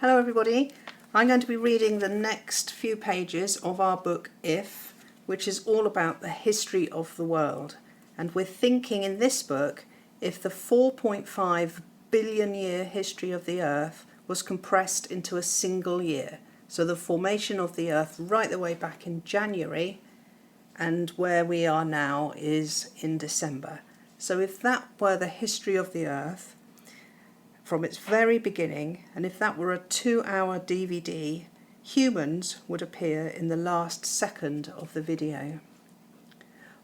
Hello everybody, I'm going to be reading the next few pages of our book If, which is all about the history of the world. And we're thinking in this book if the 4.5 billion year history of the Earth was compressed into a single year. So the formation of the Earth right the way back in January, and where we are now is in December. So if that were the history of the Earth from its very beginning, and if that were a 2-hour DVD, humans would appear in the last second of the video.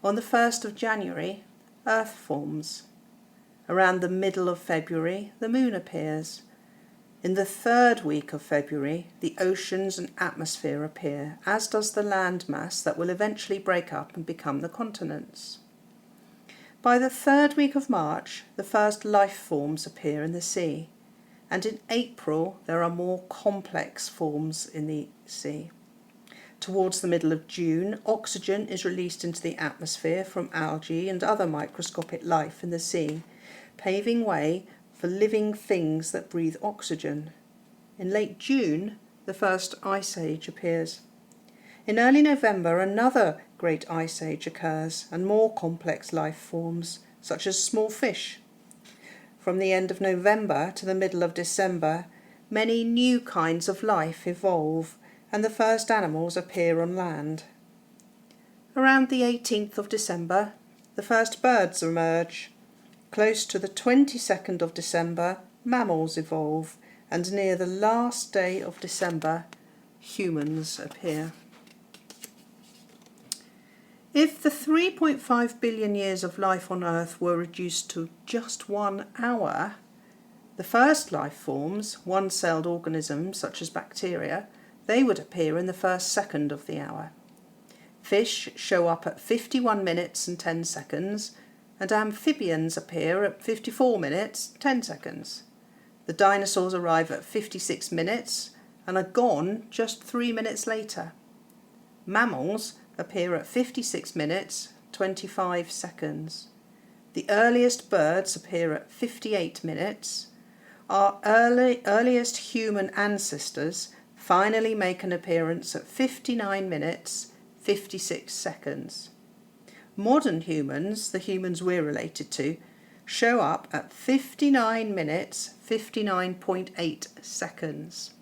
On the 1st of January, Earth forms. Around the middle of February, the moon appears. In the 3rd week of February, the oceans and atmosphere appear, as does the landmass that will eventually break up and become the continents. By the 3rd week of March, the first life forms appear in the sea, and in April there are more complex forms in the sea. Towards the middle of June, oxygen is released into the atmosphere from algae and other microscopic life in the sea, paving way for living things that breathe oxygen. In late June, the first ice age appears. In early November, another great ice age occurs, and more complex life forms, such as small fish. From the end of November to the middle of December, many new kinds of life evolve, and the first animals appear on land. Around the 18th of December, the first birds emerge. Close to the 22nd of December, mammals evolve, and near the last day of December, humans appear. If the 3.5 billion years of life on Earth were reduced to just 1 hour, the first life forms, one-celled organisms such as bacteria, they would appear in the first second of the hour. Fish show up at 51 minutes and 10 seconds, and amphibians appear at 54 minutes, 10 seconds. The dinosaurs arrive at 56 minutes and are gone just 3 minutes later. Mammals appear at 56 minutes, 25 seconds. The earliest birds appear at 58 minutes. Our earliest human ancestors finally make an appearance at 59 minutes, 56 seconds. Modern humans, the humans we're related to, show up at 59 minutes, 59.8 seconds.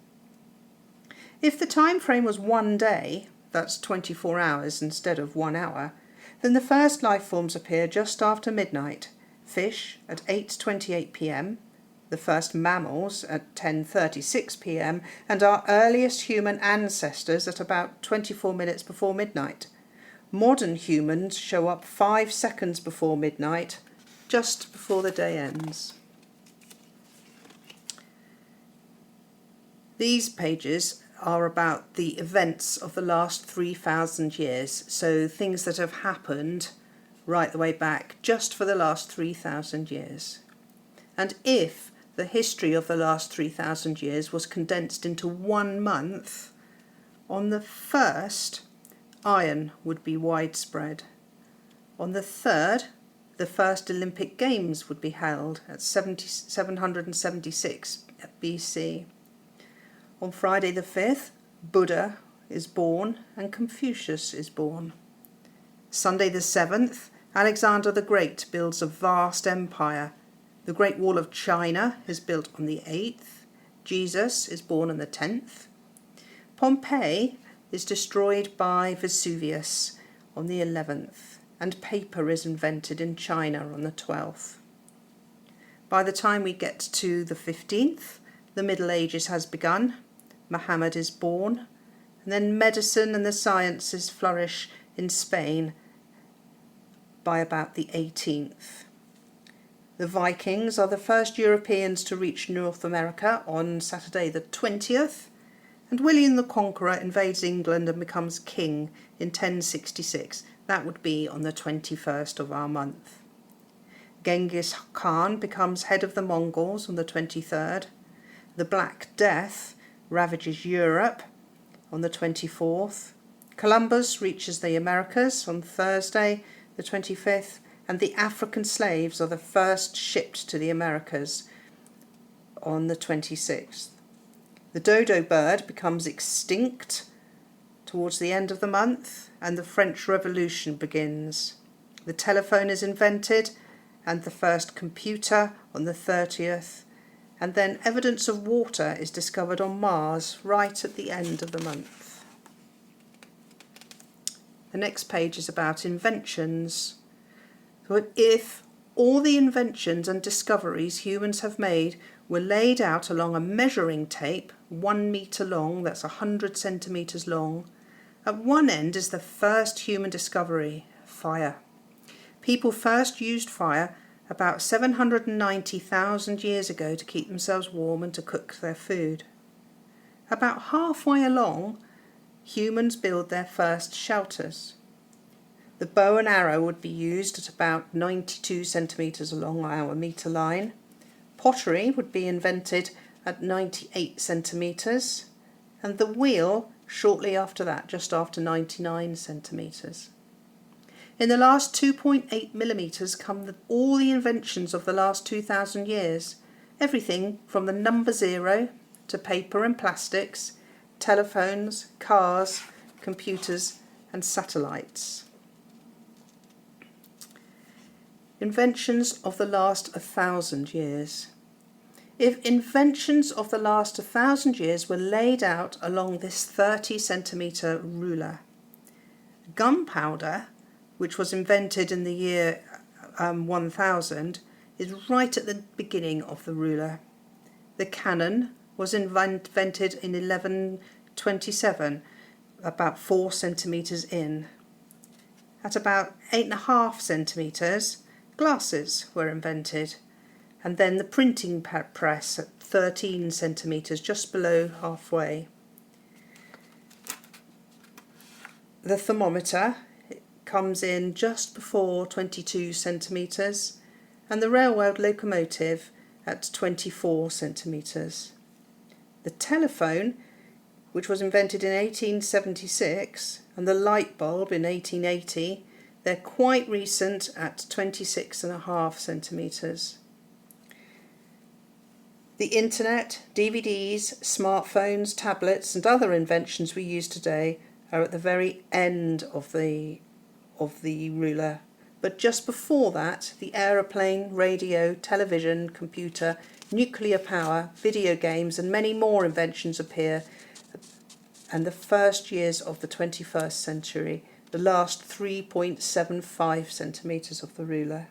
If the time frame was 1 day, that's 24 hours instead of 1 hour, then the first life forms appear just after midnight. Fish at 8:28 p.m, the first mammals at 10:36 p.m, and our earliest human ancestors at about 24 minutes before midnight. Modern humans show up 5 seconds before midnight, just before the day ends. These pages are about the events of the last 3,000 years, so things that have happened right the way back just for the last 3,000 years. And if the history of the last 3,000 years was condensed into 1 month, on the 1st, iron would be widespread. On the 3rd, the first Olympic Games would be held at 776 BC. On Friday the 5th, Buddha is born and Confucius is born. Sunday the 7th, Alexander the Great builds a vast empire. The Great Wall of China is built on the 8th. Jesus is born on the 10th. Pompeii is destroyed by Vesuvius on the 11th, and paper is invented in China on the 12th. By the time we get to the 15th, the Middle Ages has begun. Muhammad is born, and then medicine and the sciences flourish in Spain by about the 18th. The Vikings are the first Europeans to reach North America on Saturday the 20th, and William the Conqueror invades England and becomes king in 1066. That would be on the 21st of our month. Genghis Khan becomes head of the Mongols on the 23rd. The Black Death ravages Europe on the 24th. Columbus reaches the Americas on Thursday the 25th, and the African slaves are the first shipped to the Americas on the 26th. The dodo bird becomes extinct towards the end of the month, and the French Revolution begins. The telephone is invented, and the first computer on the 30th, and then evidence of water is discovered on Mars right at the end of the month. The next page is about inventions. So if all the inventions and discoveries humans have made were laid out along a measuring tape, 1 metre long, that's 100 centimetres long, at one end is the first human discovery, fire. People first used fire about 790,000 years ago to keep themselves warm and to cook their food. About halfway along, humans build their first shelters. The bow and arrow would be used at about 92 centimetres along our metre line. Pottery would be invented at 98 centimetres, and the wheel shortly after that, just after 99 centimetres. In the last 2.8 millimetres come all the inventions of the last 2,000 years. Everything from the number 0 to paper and plastics, telephones, cars, computers and satellites. Inventions of the last 1,000 years. If inventions of the last 1,000 years were laid out along this 30 centimetre ruler, gunpowder, which was invented in the year 1000, is right at the beginning of the ruler. The cannon was invented in 1127, about 4 centimetres in. At about 8.5 centimetres, glasses were invented, and then the printing press at 13 centimetres, just below halfway. The thermometer comes in just before 22 centimetres, and the railroad locomotive at 24 centimetres. The telephone, which was invented in 1876, and the light bulb in 1880, they're quite recent at 26.5 centimetres. The internet, DVDs, smartphones, tablets and other inventions we use today are at the very end of the ruler. But just before that, the aeroplane, radio, television, computer, nuclear power, video games and many more inventions appear, and the first years of the 21st century, the last 3.75 centimetres of the ruler.